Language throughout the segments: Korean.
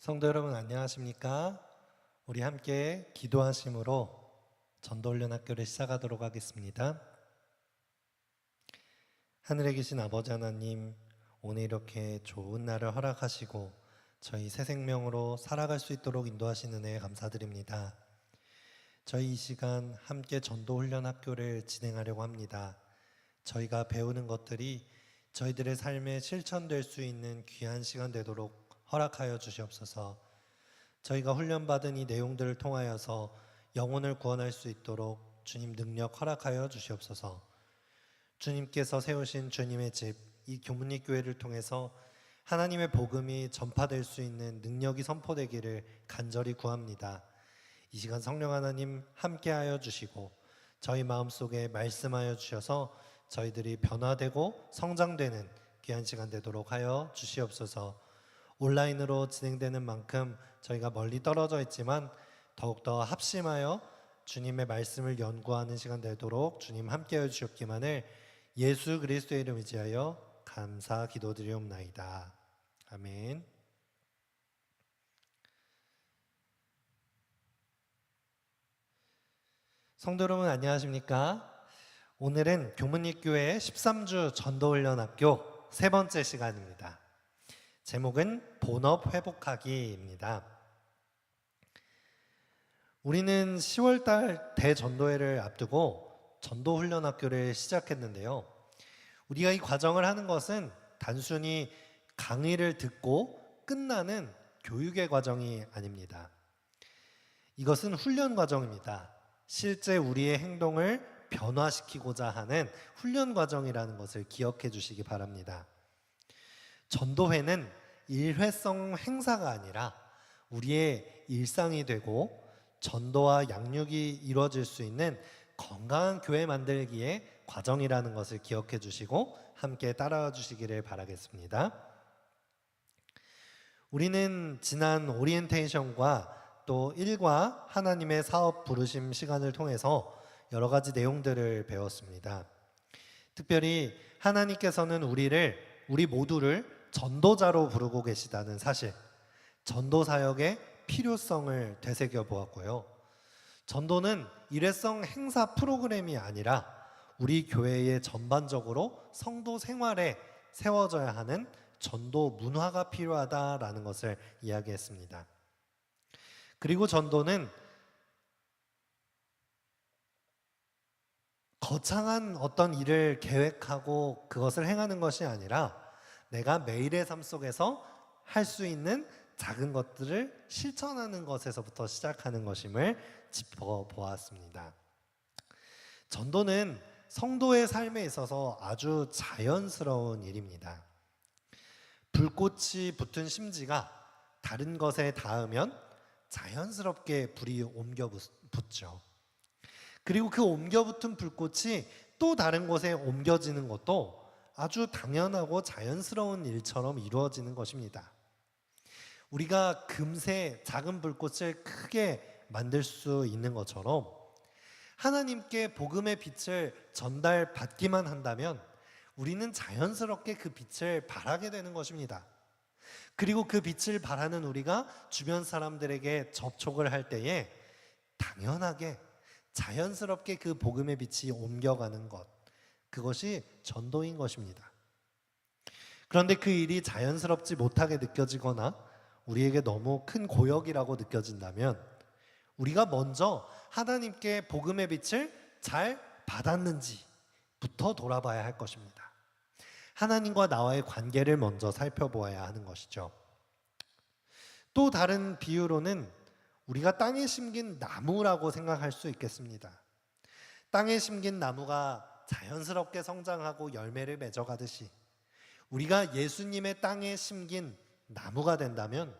성도 여러분 안녕하십니까? 우리 함께 기도하심으로 전도훈련학교를 시작하도록 하겠습니다. 하늘에 계신 아버지 하나님, 오늘 이렇게 좋은 날을 허락하시고 저희 새 생명으로 살아갈 수 있도록 인도하시는 은혜에 감사드립니다. 저희 이 시간 함께 전도훈련학교를 진행하려고 합니다. 저희가 배우는 것들이 저희들의 삶에 실천될 수 있는 귀한 시간 되도록 허락하여 주시옵소서. 저희가 훈련받은 이 내용들을 통하여서 영혼을 구원할 수 있도록 주님 능력 허락하여 주시옵소서. 주님께서 세우신 주님의 집, 이 교문리 교회를 통해서 하나님의 복음이 전파될 수 있는 능력이 선포되기를 간절히 구합니다. 이 시간 성령 하나님 함께하여 주시고 저희 마음속에 말씀하여 주셔서 저희들이 변화되고 성장되는 귀한 시간 되도록 하여 주시옵소서. 온라인으로 진행되는 만큼 저희가 멀리 떨어져 있지만 더욱더 합심하여 주님의 말씀을 연구하는 시간 되도록 주님 함께하여 주셨기만을 예수 그리스도의 이름 의지하여 감사 기도드리옵나이다. 아멘. 성도 여러분 안녕하십니까? 오늘은 교문리교회 13주 전도훈련학교 세 번째 시간입니다. 제목은 본업 회복하기입니다. 우리는 10월달 대전도회를 앞두고 전도훈련학교를 시작했는데요. 우리가 이 과정을 하는 것은 단순히 강의를 듣고 끝나는 교육의 과정이 아닙니다. 이것은 훈련 과정입니다. 실제 우리의 행동을 변화시키고자 하는 훈련 과정이라는 것을 기억해 주시기 바랍니다. 전도회는 일회성 행사가 아니라 우리의 일상이 되고 전도와 양육이 이루어질 수 있는 건강한 교회 만들기의 과정이라는 것을 기억해 주시고 함께 따라와 주시기를 바라겠습니다. 우리는 지난 오리엔테이션과 또 일과 하나님의 사업 부르심 시간을 통해서 여러 가지 내용들을 배웠습니다. 특별히 하나님께서는 우리 모두를 전도자로 부르고 계시다는 사실, 전도 사역의 필요성을 되새겨 보았고요. 전도는 일회성 행사 프로그램이 아니라 우리 교회의 전반적으로 성도 생활에 세워져야 하는 전도 문화가 필요하다라는 것을 이야기했습니다. 그리고 전도는 거창한 어떤 일을 계획하고 그것을 행하는 것이 아니라 내가 매일의 삶 속에서 할 수 있는 작은 것들을 실천하는 것에서부터 시작하는 것임을 짚어보았습니다. 전도는 성도의 삶에 있어서 아주 자연스러운 일입니다. 불꽃이 붙은 심지가 다른 것에 닿으면 자연스럽게 불이 옮겨 붙죠. 그리고 그 옮겨 붙은 불꽃이 또 다른 곳에 옮겨지는 것도 아주 당연하고 자연스러운 일처럼 이루어지는 것입니다. 우리가 금세 작은 불꽃을 크게 만들 수 있는 것처럼 하나님께 복음의 빛을 전달받기만 한다면 우리는 자연스럽게 그 빛을 발하게 되는 것입니다. 그리고 그 빛을 발하는 우리가 주변 사람들에게 접촉을 할 때에 당연하게 자연스럽게 그 복음의 빛이 옮겨가는 것, 그것이 전도인 것입니다. 그런데 그 일이 자연스럽지 못하게 느껴지거나 우리에게 너무 큰 고역이라고 느껴진다면 우리가 먼저 하나님께 복음의 빛을 잘 받았는지부터 돌아봐야 할 것입니다. 하나님과 나와의 관계를 먼저 살펴보아야 하는 것이죠. 또 다른 비유로는 우리가 땅에 심긴 나무라고 생각할 수 있겠습니다. 땅에 심긴 나무가 자연스럽게 성장하고 열매를 맺어가듯이 우리가 예수님의 땅에 심긴 나무가 된다면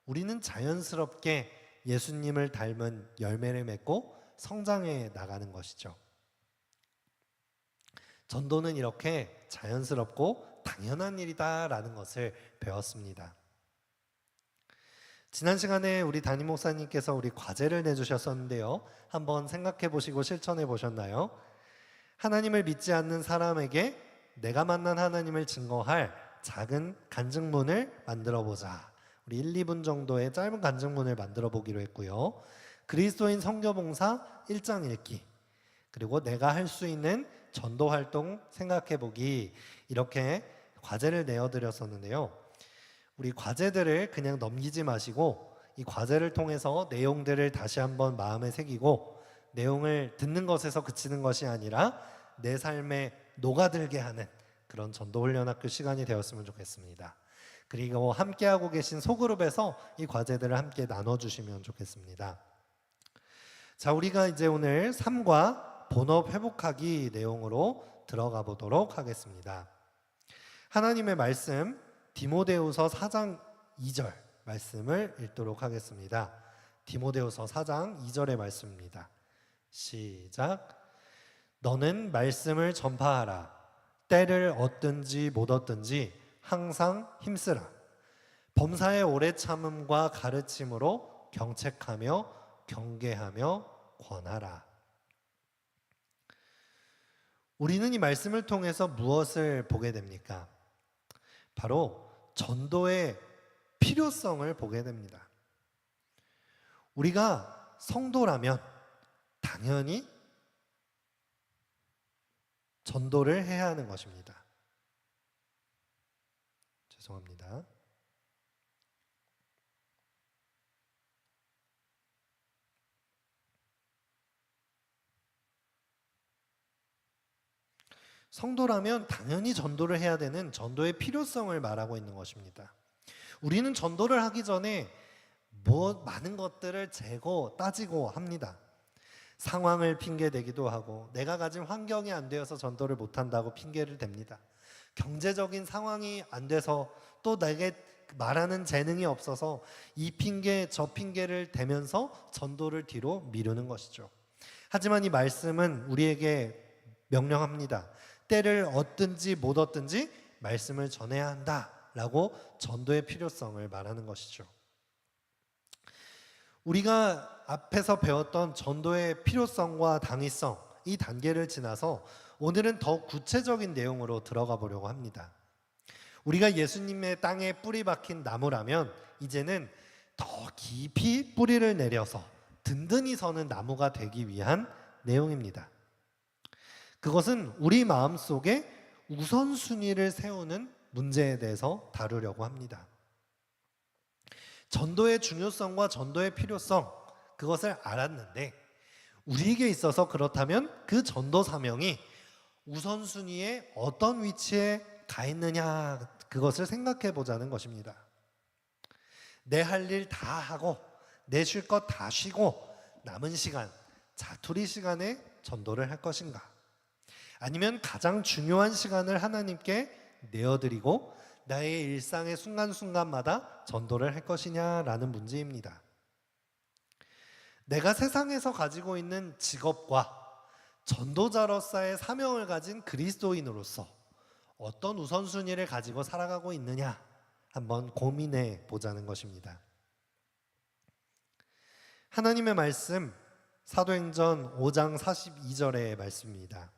우리는 자연스럽게 예수님을 닮은 열매를 맺고 성장해 나가는 것이죠. 전도는 이렇게 자연스럽고 당연한 일이다라는 것을 배웠습니다. 지난 시간에 우리 담임 목사님께서 우리 과제를 내주셨었는데요. 한번 생각해 보시고 실천해 보셨나요? 하나님을 믿지 않는 사람에게 내가 만난 하나님을 증거할 작은 간증문을 만들어 보자. 우리 1, 2분 정도의 짧은 간증문을 만들어 보기로 했고요. 그리스도인 선교봉사 1장 읽기, 그리고 내가 할 수 있는 전도 활동 생각해 보기, 이렇게 과제를 내어드렸었는데요. 우리 과제들을 그냥 넘기지 마시고 이 과제를 통해서 내용들을 다시 한번 마음에 새기고, 내용을 듣는 것에서 그치는 것이 아니라 내 삶에 녹아들게 하는 그런 전도훈련학교 시간이 되었으면 좋겠습니다. 그리고 함께하고 계신 소그룹에서 이 과제들을 함께 나눠주시면 좋겠습니다. 자, 우리가 이제 오늘 삶과 본업 회복하기 내용으로 들어가 보도록 하겠습니다. 하나님의 말씀 디모데후서 4장 2절 말씀을 읽도록 하겠습니다. 디모데후서 4장 2절의 말씀입니다. 시작. 너는 말씀을 전파하라. 때를 얻든지 못 얻든지 항상 힘쓰라. 범사의 오래 참음과 가르침으로 경책하며 경계하며 권하라. 우리는 이 말씀을 통해서 무엇을 보게 됩니까? 바로 전도의 필요성을 보게 됩니다. 우리가 성도라면 당연히 전도를 해야 하는 것입니다. 죄송합니다. 성도라면 당연히 전도를 해야 되는 전도의 필요성을 말하고 있는 것입니다. 우리는 전도를 하기 전에 많은 것들을 재고 따지고 합니다. 상황을 핑계대기도 하고, 내가 가진 환경이 안 되어서 전도를 못한다고 핑계를 댑니다. 경제적인 상황이 안 돼서, 또 내게 말하는 재능이 없어서 이 핑계 저 핑계를 대면서 전도를 뒤로 미루는 것이죠. 하지만 이 말씀은 우리에게 명령합니다. 때를 얻든지 못 얻든지 말씀을 전해야 한다라고 전도의 필요성을 말하는 것이죠. 우리가 앞에서 배웠던 전도의 필요성과 당위성, 이 단계를 지나서 오늘은 더 구체적인 내용으로 들어가 보려고 합니다. 우리가 예수님의 땅에 뿌리 박힌 나무라면 이제는 더 깊이 뿌리를 내려서 든든히 서는 나무가 되기 위한 내용입니다. 그것은 우리 마음속에 우선순위를 세우는 문제에 대해서 다루려고 합니다. 전도의 중요성과 전도의 필요성, 그것을 알았는데 우리에게 있어서 그렇다면 그 전도 사명이 우선순위에 어떤 위치에 가 있느냐, 그것을 생각해 보자는 것입니다. 내 할 일 다 하고 내 쉴 것 다 쉬고 남은 시간, 자투리 시간에 전도를 할 것인가? 아니면 가장 중요한 시간을 하나님께 내어드리고 나의 일상의 순간순간마다 전도를 할 것이냐라는 문제입니다. 내가 세상에서 가지고 있는 직업과 전도자로서의 사명을 가진 그리스도인으로서 어떤 우선순위를 가지고 살아가고 있느냐, 한번 고민해 보자는 것입니다. 하나님의 말씀, 사도행전 5장 42절의 말씀입니다.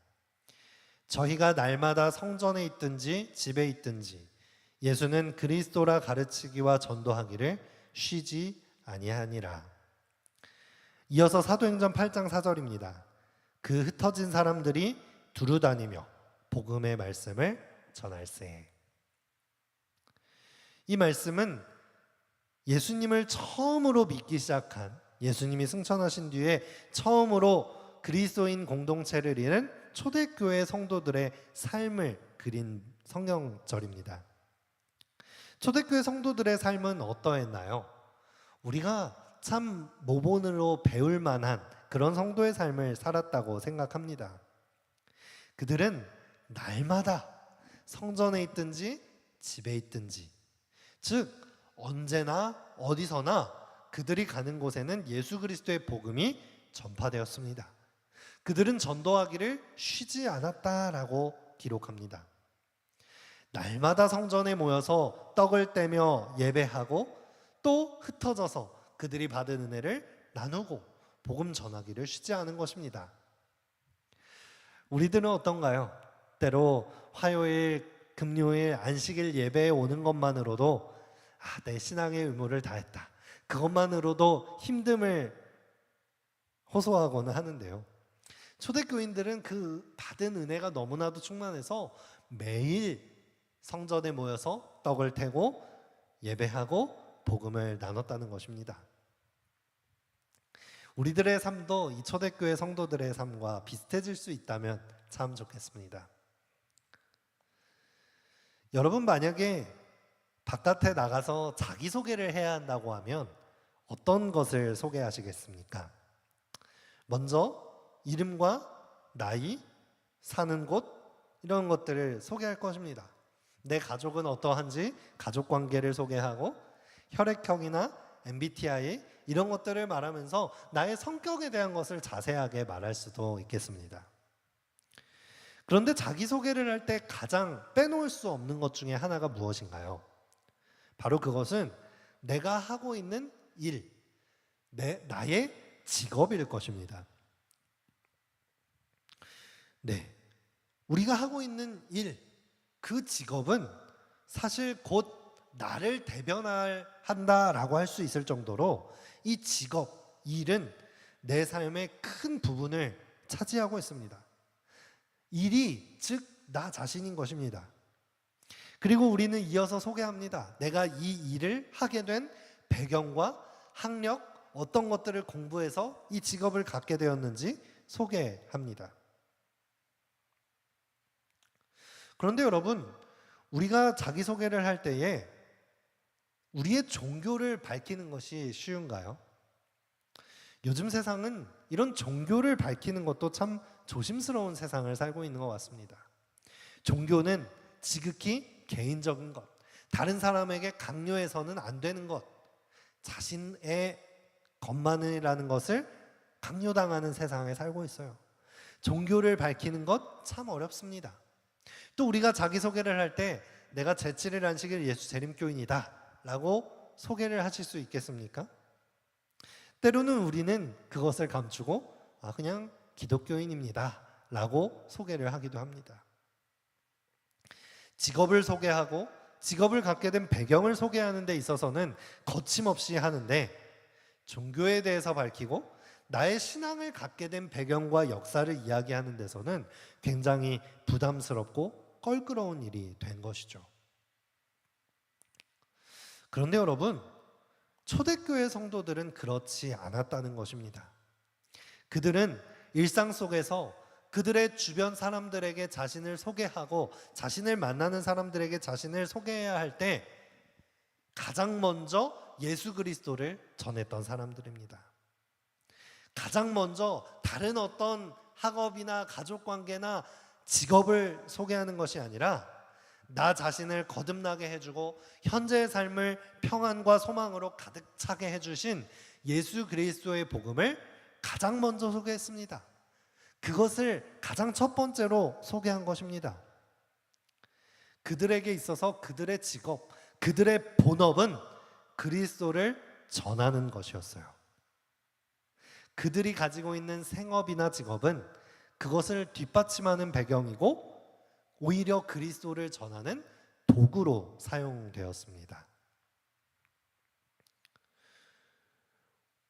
저희가 날마다 성전에 있든지 집에 있든지 예수는 그리스도라 가르치기와 전도하기를 쉬지 아니하니라. 이어서 사도행전 8장 4절입니다. 그 흩어진 사람들이 두루 다니며 복음의 말씀을 전할세. 이 말씀은 예수님을 처음으로 믿기 시작한, 예수님이 승천하신 뒤에 처음으로 그리스도인 공동체를 이룬 초대교회 성도들의 삶을 그린 성경절입니다. 초대교회 성도들의 삶은 어떠했나요? 우리가 참 모본으로 배울 만한 그런 성도의 삶을 살았다고 생각합니다. 그들은 날마다 성전에 있든지 집에 있든지, 즉 언제나 어디서나 그들이 가는 곳에는 예수 그리스도의 복음이 전파되었습니다. 그들은 전도하기를 쉬지 않았다라고 기록합니다. 날마다 성전에 모여서 떡을 떼며 예배하고 또 흩어져서 그들이 받은 은혜를 나누고 복음 전하기를 쉬지 않은 것입니다. 우리들은 어떤가요? 때로 화요일, 금요일, 안식일 예배에 오는 것만으로도 내 신앙의 의무를 다했다. 그것만으로도 힘듦을 호소하고는 하는데요. 초대교인들은 그 받은 은혜가 너무나도 충만해서 매일 성전에 모여서 떡을 태고 예배하고 복음을 나눴다는 것입니다. 우리들의 삶도 이 초대교회 성도들의 삶과 비슷해질 수 있다면 참 좋겠습니다. 여러분, 만약에 바깥에 나가서 자기소개를 해야 한다고 하면 어떤 것을 소개하시겠습니까? 먼저 이름과 나이, 사는 곳 이런 것들을 소개할 것입니다. 내 가족은 어떠한지 가족관계를 소개하고 혈액형이나 MBTI 이런 것들을 말하면서 나의 성격에 대한 것을 자세하게 말할 수도 있겠습니다. 그런데 자기소개를 할 때 가장 빼놓을 수 없는 것 중에 하나가 무엇인가요? 바로 그것은 내가 하고 있는 일, 나의 직업일 것입니다. 네, 우리가 하고 있는 일, 그 직업은 사실 곧 나를 대변한다라고 할 수 있을 정도로 이 직업, 일은 내 삶의 큰 부분을 차지하고 있습니다. 일이 즉 나 자신인 것입니다. 그리고 우리는 이어서 소개합니다. 내가 이 일을 하게 된 배경과 학력, 어떤 것들을 공부해서 이 직업을 갖게 되었는지 소개합니다. 그런데 여러분, 우리가 자기소개를 할 때에 우리의 종교를 밝히는 것이 쉬운가요? 요즘 세상은 이런 종교를 밝히는 것도 참 조심스러운 세상을 살고 있는 것 같습니다. 종교는 지극히 개인적인 것, 다른 사람에게 강요해서는 안 되는 것, 자신의 것만이라는 것을 강요당하는 세상에 살고 있어요. 종교를 밝히는 것 참 어렵습니다. 또 우리가 자기소개를 할 때 내가 제7일 안식일 예수 재림교인이다 라고 소개를 하실 수 있겠습니까? 때로는 우리는 그것을 감추고 그냥 기독교인입니다 라고 소개를 하기도 합니다. 직업을 소개하고 직업을 갖게 된 배경을 소개하는 데 있어서는 거침없이 하는데, 종교에 대해서 밝히고 나의 신앙을 갖게 된 배경과 역사를 이야기하는 데서는 굉장히 부담스럽고 껄끄러운 일이 된 것이죠. 그런데 여러분, 초대교회 성도들은 그렇지 않았다는 것입니다. 그들은 일상 속에서 그들의 주변 사람들에게 자신을 소개하고 자신을 만나는 사람들에게 자신을 소개해야 할 때 가장 먼저 예수 그리스도를 전했던 사람들입니다. 가장 먼저 다른 어떤 학업이나 가족관계나 직업을 소개하는 것이 아니라 나 자신을 거듭나게 해주고 현재의 삶을 평안과 소망으로 가득 차게 해주신 예수 그리스도의 복음을 가장 먼저 소개했습니다. 그것을 가장 첫 번째로 소개한 것입니다. 그들에게 있어서 그들의 직업, 그들의 본업은 그리스도를 전하는 것이었어요. 그들이 가지고 있는 생업이나 직업은 그것을 뒷받침하는 배경이고 오히려 그리스도를 전하는 도구로 사용되었습니다.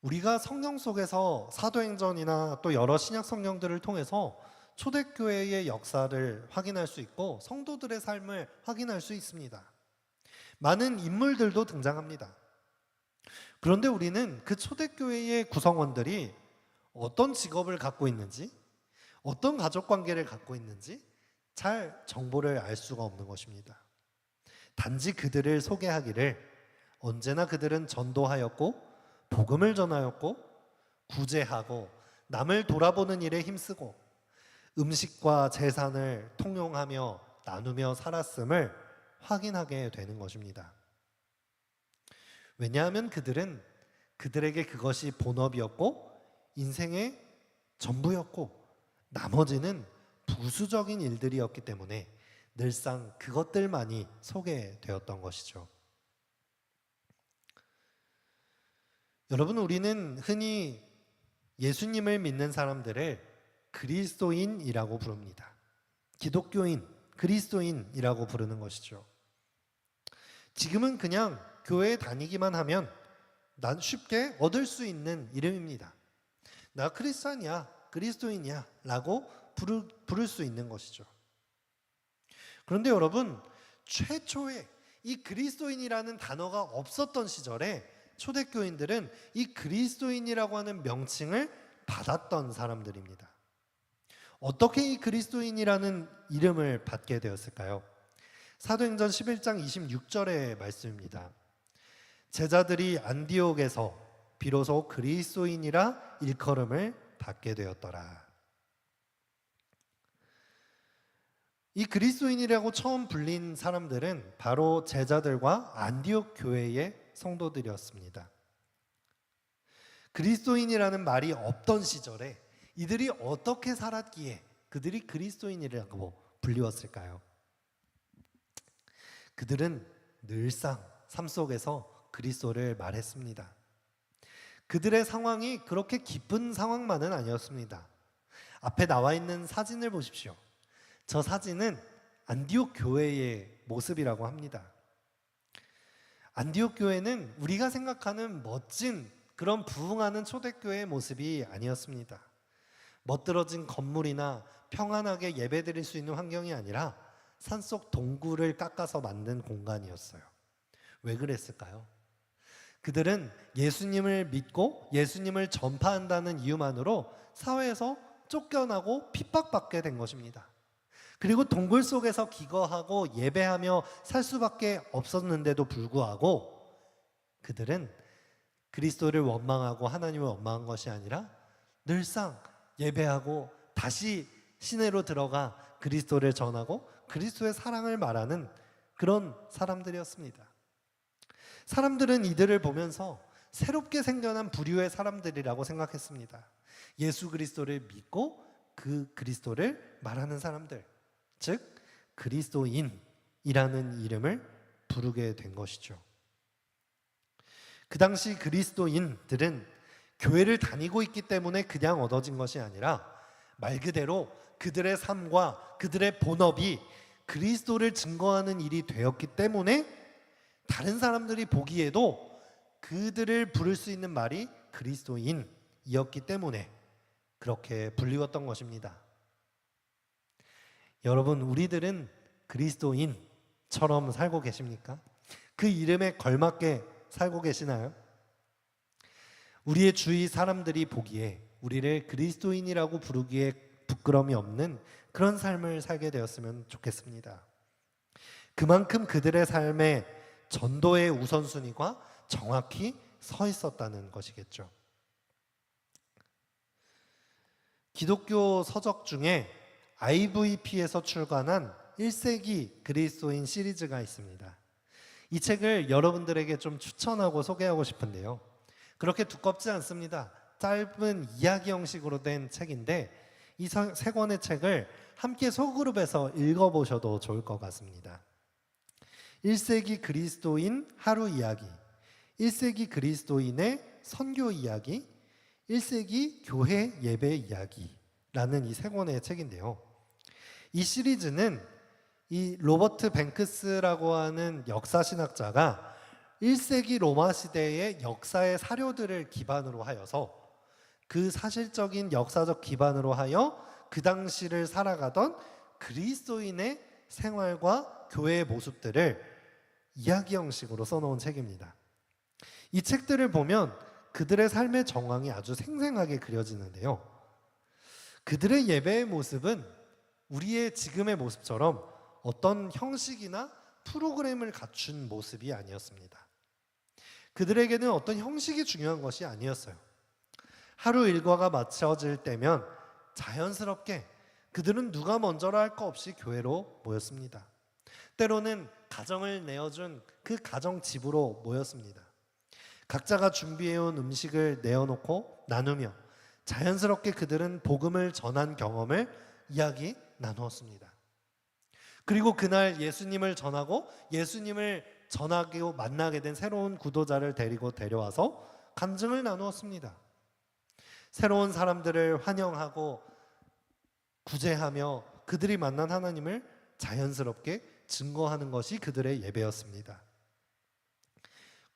우리가 성경 속에서 사도행전이나 또 여러 신약 성경들을 통해서 초대교회의 역사를 확인할 수 있고 성도들의 삶을 확인할 수 있습니다. 많은 인물들도 등장합니다. 그런데 우리는 그 초대교회의 구성원들이 어떤 직업을 갖고 있는지, 어떤 가족관계를 갖고 있는지 잘 정보를 알 수가 없는 것입니다. 단지 그들을 소개하기를 언제나 그들은 전도하였고 복음을 전하였고 구제하고 남을 돌아보는 일에 힘쓰고 음식과 재산을 통용하며 나누며 살았음을 확인하게 되는 것입니다. 왜냐하면 그들은 그들에게 그것이 본업이었고 인생의 전부였고 나머지는 부수적인 일들이었기 때문에 늘상 그것들만이 소개되었던 것이죠. 여러분, 우리는 흔히 예수님을 믿는 사람들을 그리스도인이라고 부릅니다. 기독교인, 그리스도인이라고 부르는 것이죠. 지금은 그냥 교회에 다니기만 하면 난 쉽게 얻을 수 있는 이름입니다. 나 크리스찬이야, 그리스도인이야 라고 부를 수 있는 것이죠. 그런데 여러분, 최초에 이 그리스도인이라는 단어가 없었던 시절에 초대교인들은 이 그리스도인이라고 하는 명칭을 받았던 사람들입니다. 어떻게 이 그리스도인이라는 이름을 받게 되었을까요? 사도행전 11장 26절의 말씀입니다. 제자들이 안디옥에서 비로소 그리스도인이라 일컬음을 받게 되었더라. 이 그리스도인이라고 처음 불린 사람들은 바로 제자들과 안디옥 교회의 성도들이었습니다. 그리스도인이라는 말이 없던 시절에 이들이 어떻게 살았기에 그들이 그리스도인이라고 불리웠을까요? 그들은 늘상 삶 속에서 그리스도를 말했습니다. 그들의 상황이 그렇게 기쁜 상황만은 아니었습니다. 앞에 나와 있는 사진을 보십시오. 저 사진은 안디옥 교회의 모습이라고 합니다. 안디옥 교회는 우리가 생각하는 멋진 그런 부흥하는 초대교회의 모습이 아니었습니다. 멋들어진 건물이나 평안하게 예배드릴 수 있는 환경이 아니라 산속 동굴을 깎아서 만든 공간이었어요. 왜 그랬을까요? 그들은 예수님을 믿고 예수님을 전파한다는 이유만으로 사회에서 쫓겨나고 핍박받게 된 것입니다. 그리고 동굴 속에서 기거하고 예배하며 살 수밖에 없었는데도 불구하고 그들은 그리스도를 원망하고 하나님을 원망한 것이 아니라 늘상 예배하고 다시 시내로 들어가 그리스도를 전하고 그리스도의 사랑을 말하는 그런 사람들이었습니다. 사람들은 이들을 보면서 새롭게 생겨난 부류의 사람들이라고 생각했습니다. 예수 그리스도를 믿고 그 그리스도를 말하는 사람들, 즉 그리스도인이라는 이름을 부르게 된 것이죠. 그 당시 그리스도인들은 교회를 다니고 있기 때문에 그냥 얻어진 것이 아니라 말 그대로 그들의 삶과 그들의 본업이 그리스도를 증거하는 일이 되었기 때문에 다른 사람들이 보기에도 그들을 부를 수 있는 말이 그리스도인이었기 때문에 그렇게 불리웠던 것입니다. 여러분, 우리들은 그리스도인처럼 살고 계십니까? 그 이름에 걸맞게 살고 계시나요? 우리의 주위 사람들이 보기에 우리를 그리스도인이라고 부르기에 부끄러움이 없는 그런 삶을 살게 되었으면 좋겠습니다. 그만큼 그들의 삶에 전도의 우선순위가 정확히 서 있었다는 것이겠죠. 기독교 서적 중에 IVP에서 출간한 1세기 그리스도인 시리즈가 있습니다. 이 책을 여러분들에게 좀 추천하고 소개하고 싶은데요. 그렇게 두껍지 않습니다. 짧은 이야기 형식으로 된 책인데 이 세 권의 책을 함께 소그룹에서 읽어보셔도 좋을 것 같습니다. 1세기 그리스도인 하루 이야기, 1세기 그리스도인의 선교 이야기, 1세기 교회 예배 이야기라는 이 세 권의 책인데요. 이 시리즈는 이 로버트 뱅크스라고 하는 역사신학자가 1세기 로마 시대의 역사의 사료들을 기반으로 하여서 그 사실적인 역사적 기반으로 하여 그 당시를 살아가던 그리스도인의 생활과 교회의 모습들을 이야기 형식으로 써놓은 책입니다. 이 책들을 보면 그들의 삶의 정황이 아주 생생하게 그려지는데요. 그들의 예배의 모습은 우리의 지금의 모습처럼 어떤 형식이나 프로그램을 갖춘 모습이 아니었습니다. 그들에게는 어떤 형식이 중요한 것이 아니었어요. 하루 일과가 마쳐질 때면 자연스럽게 그들은 누가 먼저라 할 거 없이 교회로 모였습니다. 때로는 가정을 내어준 그 가정 집으로 모였습니다. 각자가 준비해온 음식을 내어놓고 나누며 자연스럽게 그들은 복음을 전한 경험을 이야기 나누었습니다. 그리고 그날 예수님을 전하고 예수님을 전하고 만나게 된 새로운 구도자를 데려와서 간증을 나누었습니다. 새로운 사람들을 환영하고 구제하며 그들이 만난 하나님을 자연스럽게 증거하는 것이 그들의 예배였습니다.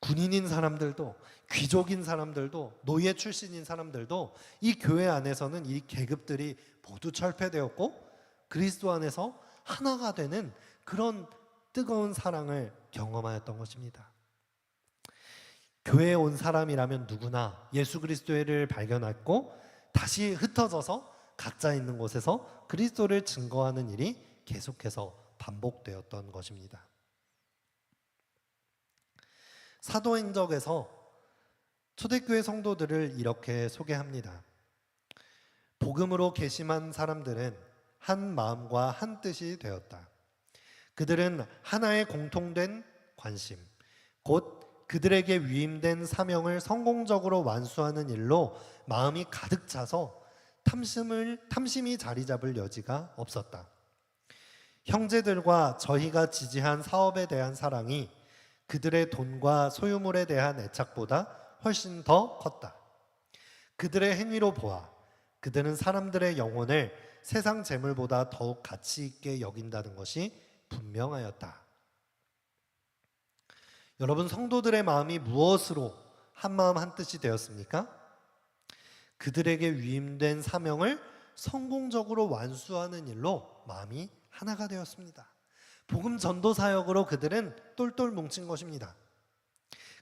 군인인 사람들도, 귀족인 사람들도, 노예 출신인 사람들도 이 교회 안에서는 이 계급들이 모두 철폐되었고 그리스도 안에서 하나가 되는 그런 뜨거운 사랑을 경험하였던 것입니다. 교회에 온 사람이라면 누구나 예수 그리스도를 발견했고 다시 흩어져서 각자 있는 곳에서 그리스도를 증거하는 일이 계속해서 반복되었던 것입니다. 사도행적에서 초대교회 성도들을 이렇게 소개합니다. 복음으로 계심한 사람들은 한 마음과 한 뜻이 되었다. 그들은 하나의 공통된 관심, 곧 그들에게 위임된 사명을 성공적으로 완수하는 일로 마음이 가득 차서 탐심이 자리 잡을 여지가 없었다. 형제들과 저희가 지지한 사업에 대한 사랑이 그들의 돈과 소유물에 대한 애착보다 훨씬 더 컸다. 그들의 행위로 보아 그들은 사람들의 영혼을 세상 재물보다 더욱 가치 있게 여긴다는 것이 분명하였다. 여러분, 성도들의 마음이 무엇으로 한마음 한뜻이 되었습니까? 그들에게 위임된 사명을 성공적으로 완수하는 일로 마음이 하나가 되었습니다. 복음 전도 사역으로 그들은 똘똘 뭉친 것입니다.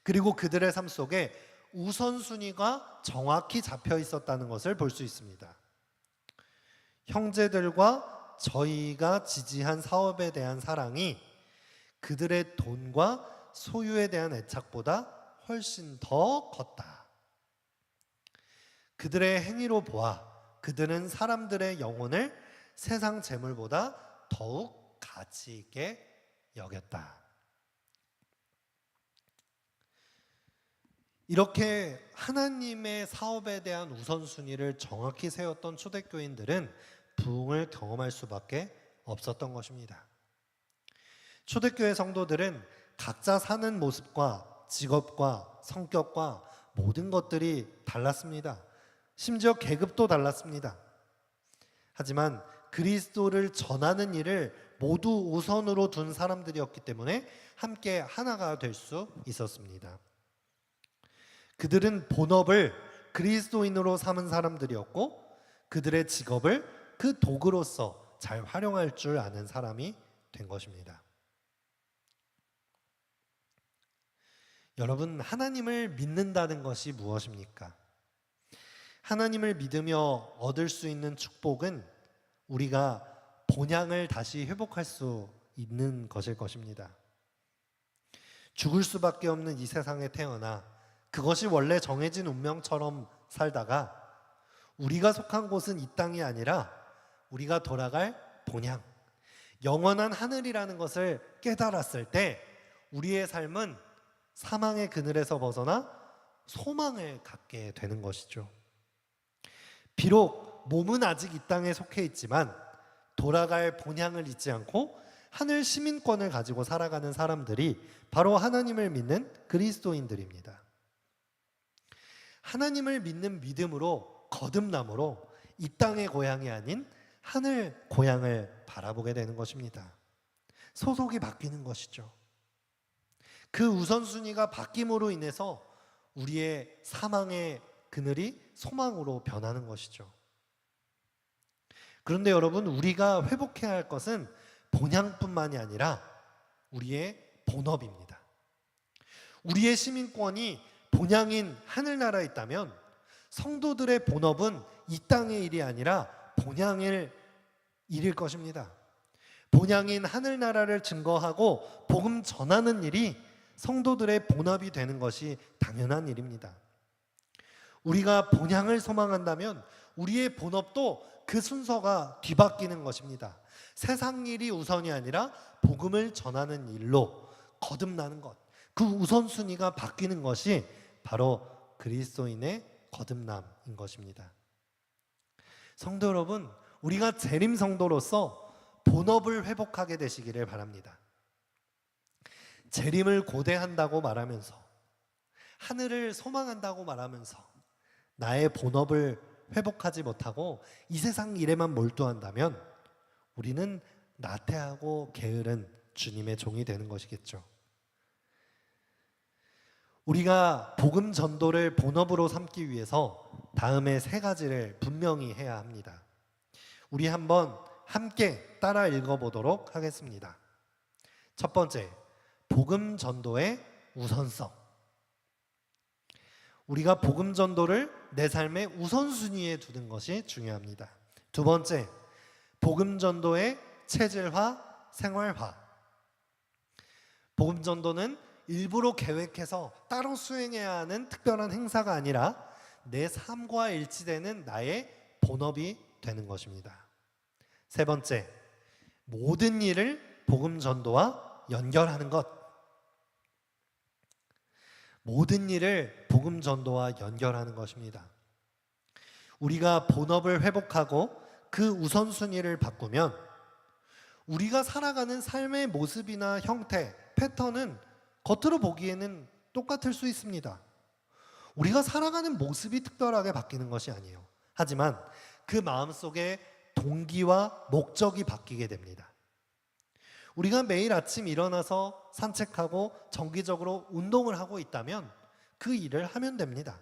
그리고 그들의 삶 속에 우선순위가 정확히 잡혀 있었다는 것을 볼 수 있습니다. 형제들과 저희가 지지한 사업에 대한 사랑이 그들의 돈과 소유에 대한 애착보다 훨씬 더 컸다. 그들의 행위로 보아 그들은 사람들의 영혼을 세상 재물보다 더욱 가치 있게 여겼다. 이렇게 하나님의 사업에 대한 우선순위를 정확히 세웠던 초대교인들은 부흥을 경험할 수밖에 없었던 것입니다. 초대교회 성도들은 각자 사는 모습과 직업과 성격과 모든 것들이 달랐습니다. 심지어 계급도 달랐습니다. 하지만 그리스도를 전하는 일을 모두 우선으로 둔 사람들이었기 때문에 함께 하나가 될 수 있었습니다. 그들은 본업을 그리스도인으로 삼은 사람들이었고 그들의 직업을 그 도구로서 잘 활용할 줄 아는 사람이 된 것입니다. 여러분, 하나님을 믿는다는 것이 무엇입니까? 하나님을 믿으며 얻을 수 있는 축복은 우리가 본향을 다시 회복할 수 있는 것일 것입니다. 죽을 수밖에 없는 이 세상에 태어나 그것이 원래 정해진 운명처럼 살다가 우리가 속한 곳은 이 땅이 아니라 우리가 돌아갈 본향, 영원한 하늘이라는 것을 깨달았을 때 우리의 삶은 사망의 그늘에서 벗어나 소망을 갖게 되는 것이죠. 비록 몸은 아직 이 땅에 속해 있지만 돌아갈 본향을 잊지 않고 하늘 시민권을 가지고 살아가는 사람들이 바로 하나님을 믿는 그리스도인들입니다. 하나님을 믿는 믿음으로 거듭남으로 이 땅의 고향이 아닌 하늘 고향을 바라보게 되는 것입니다. 소속이 바뀌는 것이죠. 그 우선순위가 바뀜으로 인해서 우리의 사망의 그늘이 소망으로 변하는 것이죠. 그런데 여러분, 우리가 회복해야 할 것은 본향뿐만이 아니라 우리의 본업입니다. 우리의 시민권이 본향인 하늘나라에 있다면 성도들의 본업은 이 땅의 일이 아니라 본향일 일일 것입니다. 본향인 하늘나라를 증거하고 복음 전하는 일이 성도들의 본업이 되는 것이 당연한 일입니다. 우리가 본향을 소망한다면 우리의 본업도 그 순서가 뒤바뀌는 것입니다. 세상 일이 우선이 아니라 복음을 전하는 일로 거듭나는 것, 그 우선순위가 바뀌는 것이 바로 그리스도인의 거듭남인 것입니다. 성도 여러분, 우리가 재림 성도로서 본업을 회복하게 되시기를 바랍니다. 재림을 고대한다고 말하면서, 하늘을 소망한다고 말하면서 나의 본업을 회복하지 못하고 이 세상 일에만 몰두한다면 우리는 나태하고 게으른 주님의 종이 되는 것이겠죠. 우리가 복음 전도를 본업으로 삼기 위해서 다음에 세 가지를 분명히 해야 합니다. 우리 한번 함께 따라 읽어보도록 하겠습니다. 첫 번째, 복음 전도의 우선성. 우리가 복음 전도를 내 삶의 우선순위에 두는 것이 중요합니다. 두 번째, 복음 전도의 체질화, 생활화. 복음 전도는 일부러 계획해서 따로 수행해야 하는 특별한 행사가 아니라 내 삶과 일치되는 나의 본업이 되는 것입니다. 세 번째, 모든 일을 복음 전도와 연결하는 것. 모든 일을 복음 전도와 연결하는 것입니다. 우리가 본업을 회복하고 그 우선순위를 바꾸면 우리가 살아가는 삶의 모습이나 형태, 패턴은 겉으로 보기에는 똑같을 수 있습니다. 우리가 살아가는 모습이 특별하게 바뀌는 것이 아니에요. 하지만 그 마음속에 동기와 목적이 바뀌게 됩니다. 우리가 매일 아침 일어나서 산책하고 정기적으로 운동을 하고 있다면 그 일을 하면 됩니다.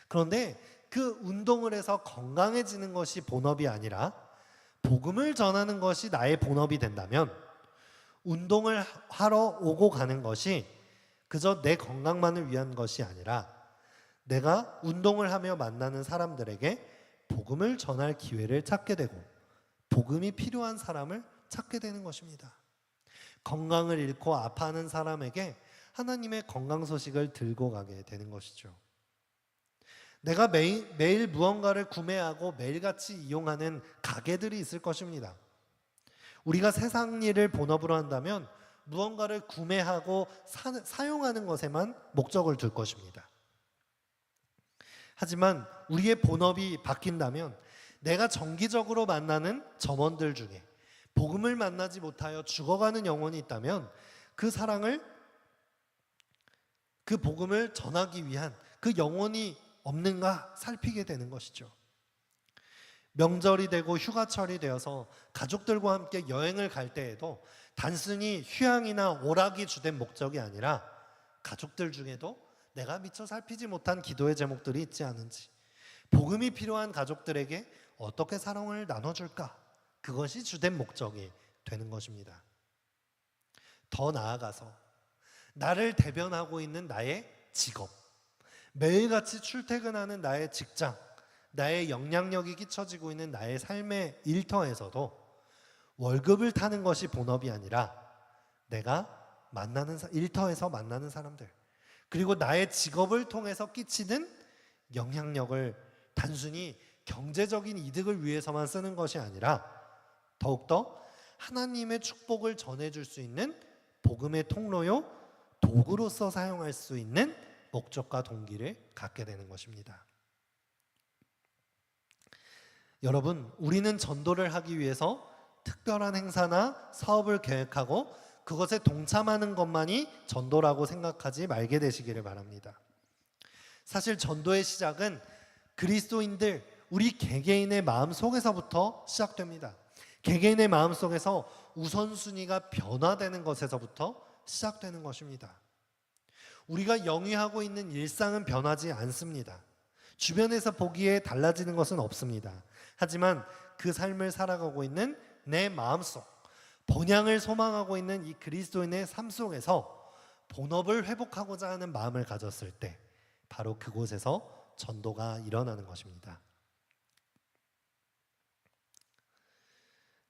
그런데 그 운동을 해서 건강해지는 것이 본업이 아니라 복음을 전하는 것이 나의 본업이 된다면 운동을 하러 오고 가는 것이 그저 내 건강만을 위한 것이 아니라 내가 운동을 하며 만나는 사람들에게 복음을 전할 기회를 찾게 되고 복음이 필요한 사람을 찾게 되는 것입니다. 건강을 잃고 아파하는 사람에게 하나님의 건강 소식을 들고 가게 되는 것이죠. 내가 매일 무언가를 구매하고 매일같이 이용하는 가게들이 있을 것입니다. 우리가 세상 일을 본업으로 한다면 무언가를 구매하고 사용하는 것에만 목적을 둘 것입니다. 하지만 우리의 본업이 바뀐다면 내가 정기적으로 만나는 점원들 중에 복음을 만나지 못하여 죽어가는 영혼이 있다면 그 사랑을, 그 복음을 전하기 위한 그 영혼이 없는가 살피게 되는 것이죠. 명절이 되고 휴가철이 되어서 가족들과 함께 여행을 갈 때에도 단순히 휴양이나 오락이 주된 목적이 아니라 가족들 중에도 내가 미처 살피지 못한 기도의 제목들이 있지 않은지, 복음이 필요한 가족들에게 어떻게 사랑을 나눠줄까, 그것이 주된 목적이 되는 것입니다. 더 나아가서 나를 대변하고 있는 나의 직업, 매일같이 출퇴근하는 나의 직장, 나의 영향력이 끼쳐지고 있는 나의 삶의 일터에서도 월급을 타는 것이 본업이 아니라 내가 만나는 일터에서 만나는 사람들, 그리고 나의 직업을 통해서 끼치는 영향력을 단순히 경제적인 이득을 위해서만 쓰는 것이 아니라 더욱더 하나님의 축복을 전해줄 수 있는 복음의 통로요, 도구로서 사용할 수 있는 목적과 동기를 갖게 되는 것입니다. 여러분, 우리는 전도를 하기 위해서 특별한 행사나 사업을 계획하고 그것에 동참하는 것만이 전도라고 생각하지 말게 되시기를 바랍니다. 사실 전도의 시작은 그리스도인들, 우리 개개인의 마음 속에서부터 시작됩니다. 개개인의 마음 속에서 우선순위가 변화되는 것에서부터 시작되는 것입니다. 우리가 영위하고 있는 일상은 변하지 않습니다. 주변에서 보기에 달라지는 것은 없습니다. 하지만 그 삶을 살아가고 있는 내 마음속, 번향을 소망하고 있는 이 그리스도인의 삶 속에서 본업을 회복하고자 하는 마음을 가졌을 때 바로 그곳에서 전도가 일어나는 것입니다.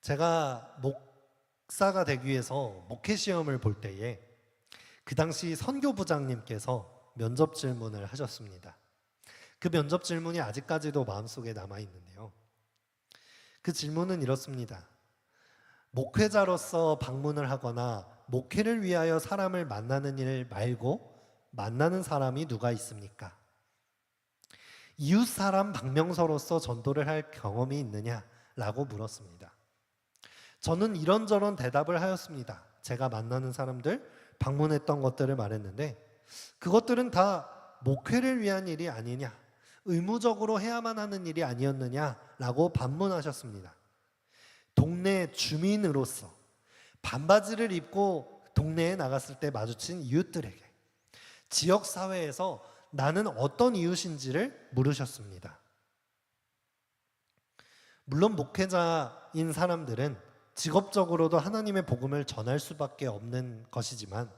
제가 목사가 되기 위해서 목회 시험을 볼 때에 그 당시 선교부장님께서 면접 질문을 하셨습니다. 그 면접 질문이 아직까지도 마음속에 남아있는데요. 그 질문은 이렇습니다. 목회자로서 방문을 하거나 목회를 위하여 사람을 만나는 일 말고 만나는 사람이 누가 있습니까? 이웃 사람 방명서로서 전도를 할 경험이 있느냐라고 물었습니다. 저는 이런저런 대답을 하였습니다. 제가 만나는 사람들, 방문했던 것들을 말했는데 그것들은 다 목회를 위한 일이 아니냐, 의무적으로 해야만 하는 일이 아니었느냐라고 반문하셨습니다. 동네 주민으로서 반바지를 입고 동네에 나갔을 때 마주친 이웃들에게 지역 사회에서 나는 어떤 이웃인지를 물으셨습니다. 물론 목회자인 사람들은 직업적으로도 하나님의 복음을 전할 수밖에 없는 것이지만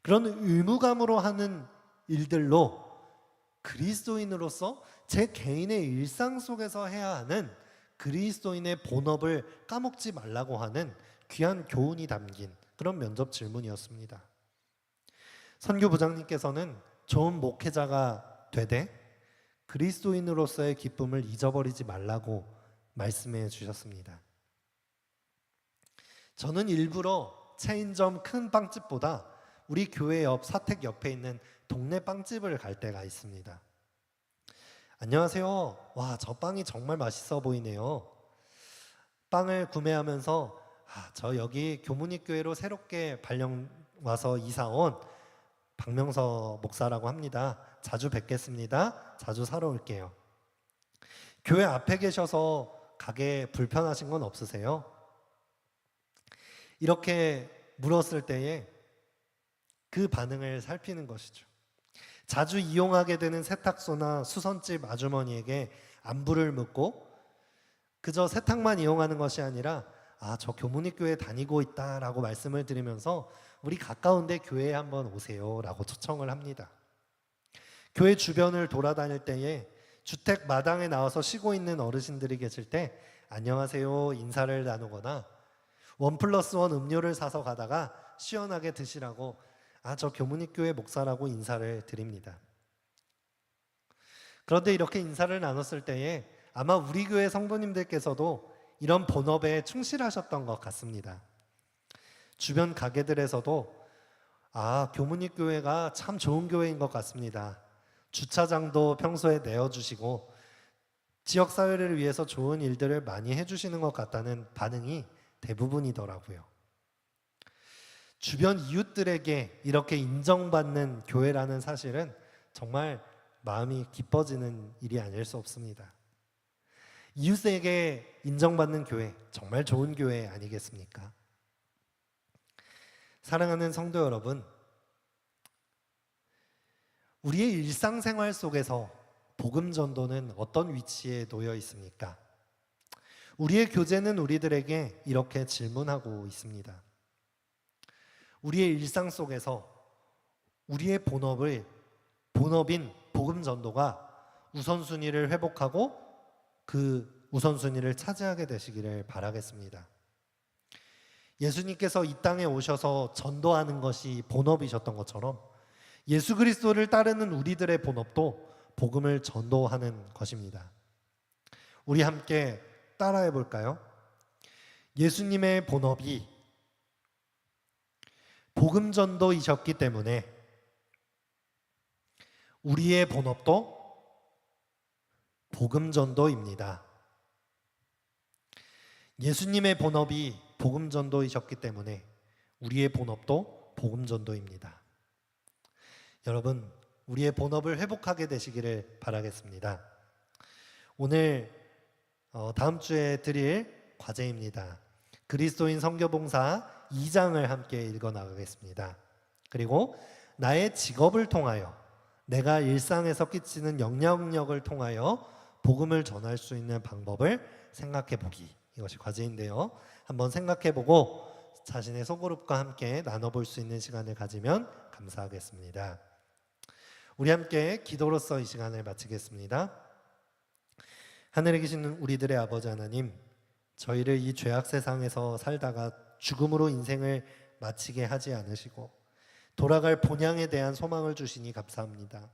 그런 의무감으로 하는 일들로 그리스도인으로서 제 개인의 일상 속에서 해야 하는 그리스도인의 본업을 까먹지 말라고 하는 귀한 교훈이 담긴 그런 면접 질문이었습니다. 선교부장님께서는 좋은 목회자가 되되 그리스도인으로서의 기쁨을 잊어버리지 말라고 말씀해 주셨습니다. 저는 일부러 체인점 큰 빵집보다 우리 교회 옆 사택 옆에 있는 동네 빵집을 갈 때가 있습니다. 안녕하세요. 와, 저 빵이 정말 맛있어 보이네요. 빵을 구매하면서 저 여기 교문입교회로 새롭게 발령 와서 이사 온 박명서 목사라고 합니다. 자주 뵙겠습니다. 자주 사러 올게요. 교회 앞에 계셔서 가게 불편하신 건 없으세요? 이렇게 물었을 때에 그 반응을 살피는 것이죠. 자주 이용하게 되는 세탁소나 수선집 아주머니에게 안부를 묻고 그저 세탁만 이용하는 것이 아니라 저 교문입교회 다니고 있다라고 말씀을 드리면서 우리 가까운데 교회에 한번 오세요라고 초청을 합니다. 교회 주변을 돌아다닐 때에 주택 마당에 나와서 쉬고 있는 어르신들이 계실 때 안녕하세요 인사를 나누거나 1+1 음료를 사서 가다가 시원하게 드시라고 저 교문입교회 목사라고 인사를 드립니다. 그런데 이렇게 인사를 나눴을 때에 아마 우리 교회 성도님들께서도 이런 본업에 충실하셨던 것 같습니다. 주변 가게들에서도 교문입교회가 참 좋은 교회인 것 같습니다. 주차장도 평소에 내어주시고 지역사회를 위해서 좋은 일들을 많이 해주시는 것 같다는 반응이 대부분이더라고요. 주변 이웃들에게 이렇게 인정받는 교회라는 사실은 정말 마음이 기뻐지는 일이 아닐 수 없습니다. 이웃에게 인정받는 교회, 정말 좋은 교회 아니겠습니까? 사랑하는 성도 여러분, 우리의 일상생활 속에서 복음 전도는 어떤 위치에 놓여 있습니까? 우리의 교제는 우리들에게 이렇게 질문하고 있습니다. 우리의 일상 속에서 우리의 본업인 복음 전도가 우선순위를 회복하고 그 우선순위를 차지하게 되시기를 바라겠습니다. 예수님께서 이 땅에 오셔서 전도하는 것이 본업이셨던 것처럼 예수 그리스도를 따르는 우리들의 본업도 복음을 전도하는 것입니다. 우리 함께 따라해 볼까요? 예수님의 본업이 복음 전도이셨기 때문에 우리의 본업도 복음 전도입니다. 예수님의 본업이 복음 전도이셨기 때문에 우리의 본업도 복음 전도입니다. 여러분, 우리의 본업을 회복하게 되시기를 바라겠습니다. 오늘 다음 주에 드릴 과제입니다. 그리스도인 선교봉사 2장을 함께 읽어 나가겠습니다. 그리고 나의 직업을 통하여 내가 일상에서 끼치는 영향력을 통하여 복음을 전할 수 있는 방법을 생각해 보기. 이것이 과제인데요. 한번 생각해 보고 자신의 소그룹과 함께 나눠볼 수 있는 시간을 가지면 감사하겠습니다. 우리 함께 기도로서 이 시간을 마치겠습니다. 하늘에 계신 우리들의 아버지 하나님, 저희를 이 죄악 세상에서 살다가 죽음으로 인생을 마치게 하지 않으시고 돌아갈 본향에 대한 소망을 주시니 감사합니다.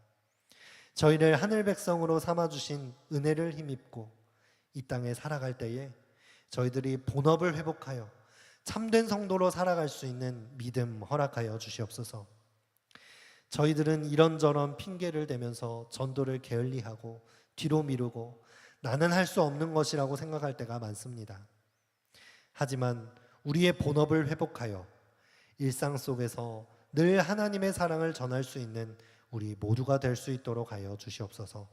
저희를 하늘 백성으로 삼아주신 은혜를 힘입고 이 땅에 살아갈 때에 저희들이 본업을 회복하여 참된 성도로 살아갈 수 있는 믿음 허락하여 주시옵소서. 저희들은 이런저런 핑계를 대면서 전도를 게을리하고 뒤로 미루고 나는 할 수 없는 것이라고 생각할 때가 많습니다. 하지만 우리의 본업을 회복하여 일상 속에서 늘 하나님의 사랑을 전할 수 있는 우리 모두가 될 수 있도록 하여 주시옵소서.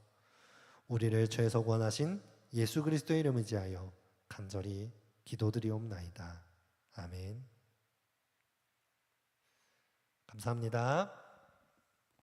우리를 죄에서 구원하신 예수 그리스도의 이름을 의지하여 간절히 기도드리옵나이다. 아멘. 감사합니다.